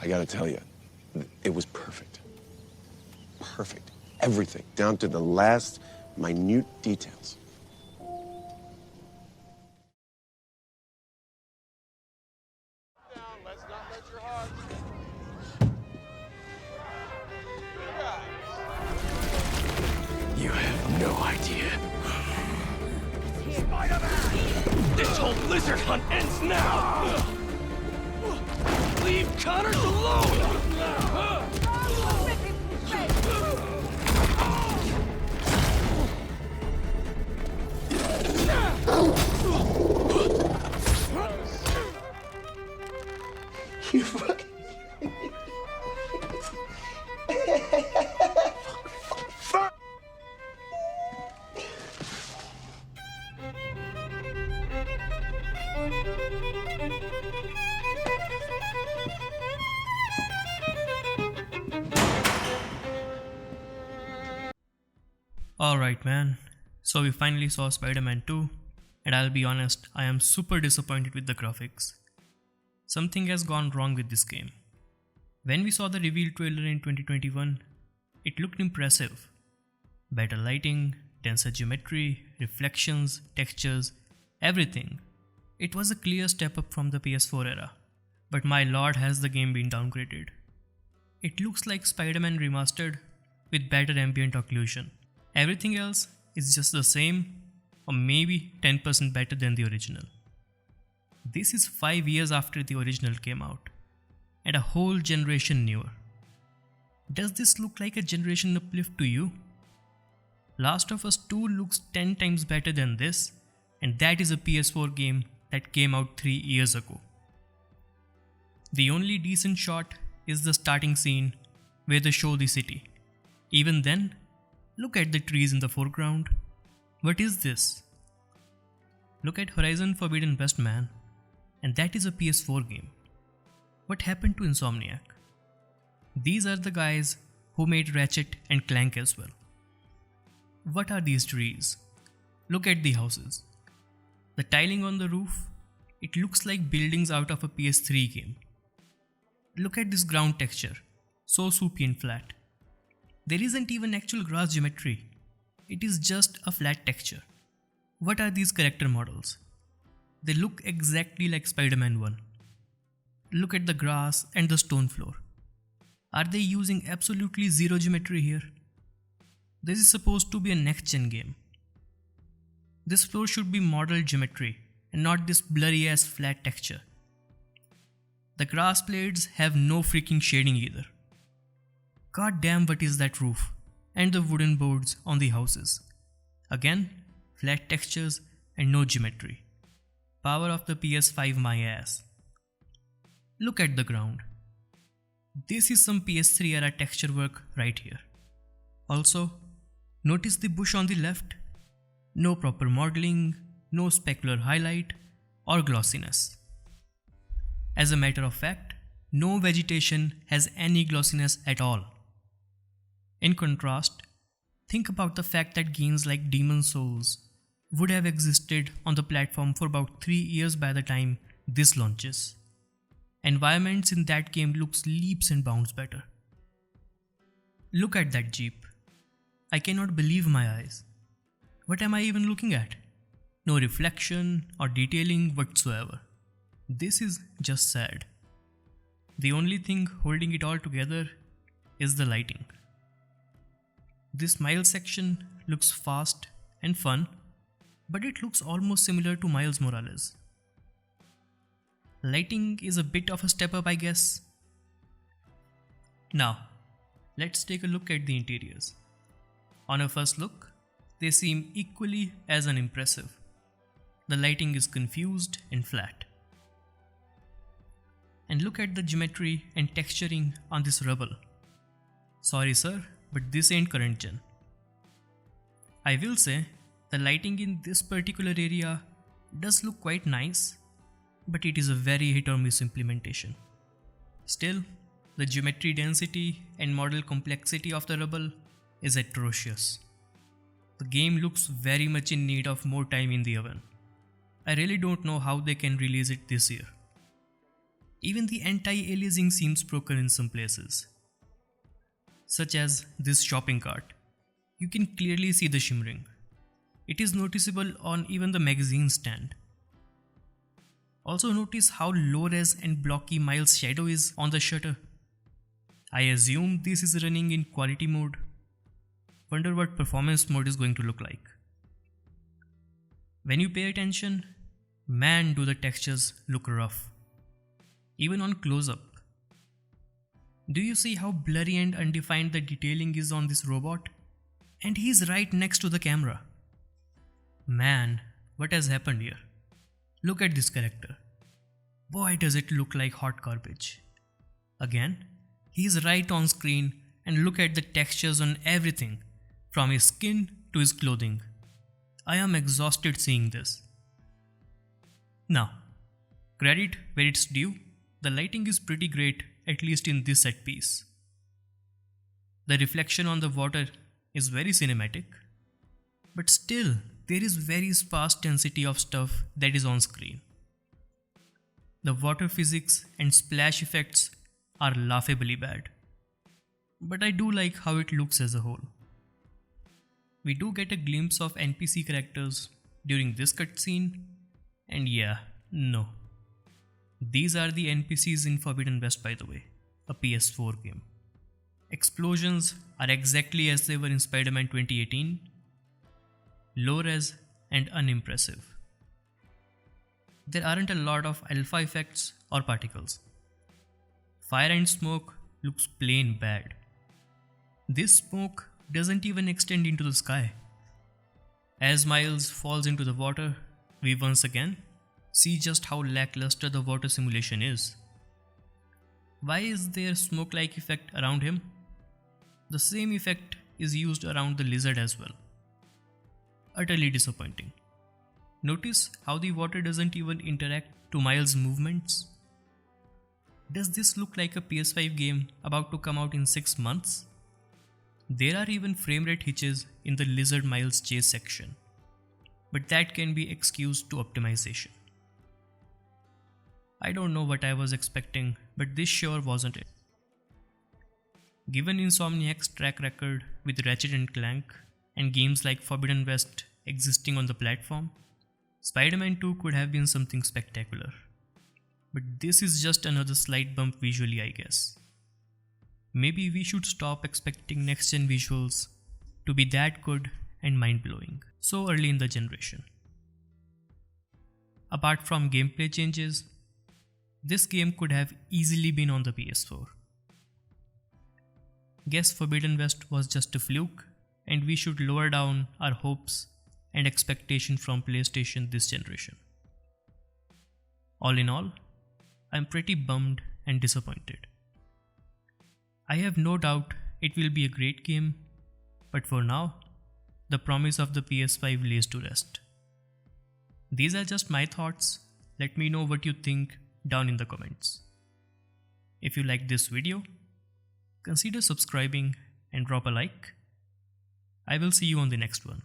I gotta tell you, it was perfect. Perfect. Everything, down to the last minute details. Let's not let your heart. You have no idea. Spider-Man! This whole lizard hunt ends now! Leave Connors alone! You fucking... Fuck! Alright man, so we finally saw Spider-Man 2, and I'll be honest, I am super disappointed with the graphics. Something has gone wrong with this game. When we saw the reveal trailer in 2021, it looked impressive. Better lighting, denser geometry, reflections, textures, everything. It was a clear step up from the PS4 era, but my lord has the game been downgraded. It looks like Spider-Man remastered with better ambient occlusion. Everything else is just the same, or maybe 10% better than the original. This is 5 years after the original came out, and a whole generation newer. Does this look like a generation uplift to you? Last of Us 2 looks 10 times better than this, and that is a PS4 game that came out 3 years ago. The only decent shot is the starting scene where they show the city. Even then, look at the trees in the foreground. What is this? Look at Horizon Forbidden West, man. And that is a PS4 game. What happened to Insomniac? These are the guys who made Ratchet and Clank as well. What are these trees? Look at the houses. The tiling on the roof, it looks like buildings out of a PS3 game. Look at this ground texture, so soupy and flat. There isn't even actual grass geometry. It is just a flat texture. What are these character models? They look exactly like Spider-Man 1. Look at the grass and the stone floor. Are they using absolutely zero geometry here? This is supposed to be a next-gen game. This floor should be modeled geometry and not this blurry ass flat texture. The grass blades have no freaking shading either. God damn, what is that roof? And the wooden boards on the houses. Again, flat textures and no geometry. Power of the PS5 my ass. Look at the ground. This is some PS3 era texture work right here. Also, notice the bush on the left? No proper modeling, no specular highlight or glossiness. As a matter of fact, no vegetation has any glossiness at all. In contrast, think about the fact that games like Demon's Souls would have existed on the platform for about 3 years by the time this launches. Environments in that game looks leaps and bounds better. Look at that Jeep. I cannot believe my eyes. What am I even looking at? No reflection or detailing whatsoever. This is just sad. The only thing holding it all together is the lighting. This Miles section looks fast and fun, but it looks almost similar to Miles Morales. Lighting is a bit of a step up, I guess. Now, let's take a look at the interiors. On a first look, they seem equally as unimpressive. The lighting is confused and flat. And look at the geometry and texturing on this rubble. Sorry sir, but this ain't current gen. I will say, the lighting in this particular area does look quite nice, but it is a very hit or miss implementation. Still, the geometry density and model complexity of the rubble is atrocious. The game looks very much in need of more time in the oven. I really don't know how they can release it this year. Even the anti-aliasing seems broken in some places, such as this shopping cart. You can clearly see the shimmering. It is noticeable on even the magazine stand. Also notice how low-res and blocky Miles' shadow is on the shutter. I assume this is running in quality mode. Wonder what performance mode is going to look like. When you pay attention, man, do the textures look rough. Even on close-up. Do you see how blurry and undefined the detailing is on this robot? And he's right next to the camera. Man, what has happened here? Look at this character. Boy, does it look like hot garbage. Again, he's right on screen and look at the textures on everything, from his skin to his clothing. I am exhausted seeing this. Now, credit where it's due, the lighting is pretty great, at least in this set piece. The reflection on the water is very cinematic, but still, there is very sparse density of stuff that is on screen. The water physics and splash effects are laughably bad, but I do like how it looks as a whole. We do get a glimpse of NPC characters during this cutscene, and yeah, no. These are the NPCs in Forbidden West, by the way, a PS4 game. Explosions are exactly as they were in Spider-Man 2018, low-res and unimpressive. There aren't a lot of alpha effects or particles. Fire and smoke looks plain bad. This smoke doesn't even extend into the sky. As Miles falls into the water, we once again see just how lackluster the water simulation is. Why is there smoke-like effect around him? The same effect is used around the lizard as well. Utterly disappointing. Notice how the water doesn't even interact to Miles' movements. Does this look like a PS5 game about to come out in 6 months? There are even frame rate hitches in the Lizard Miles chase section, but that can be excused to optimization. I don't know what I was expecting, but this sure wasn't it. Given Insomniac's track record with Ratchet & Clank and games like Forbidden West existing on the platform, Spider-Man 2 could have been something spectacular. But this is just another slight bump visually, I guess. Maybe we should stop expecting next-gen visuals to be that good and mind-blowing so early in the generation. Apart from gameplay changes, this game could have easily been on the PS4. Guess Forbidden West was just a fluke, and we should lower down our hopes and expectation from PlayStation this generation. All in all, I'm pretty bummed and disappointed. I have no doubt it will be a great game, but for now, the promise of the PS5 lays to rest. These are just my thoughts. Let me know what you think down in the comments. If you liked this video, consider subscribing and drop a like. I will see you on the next one.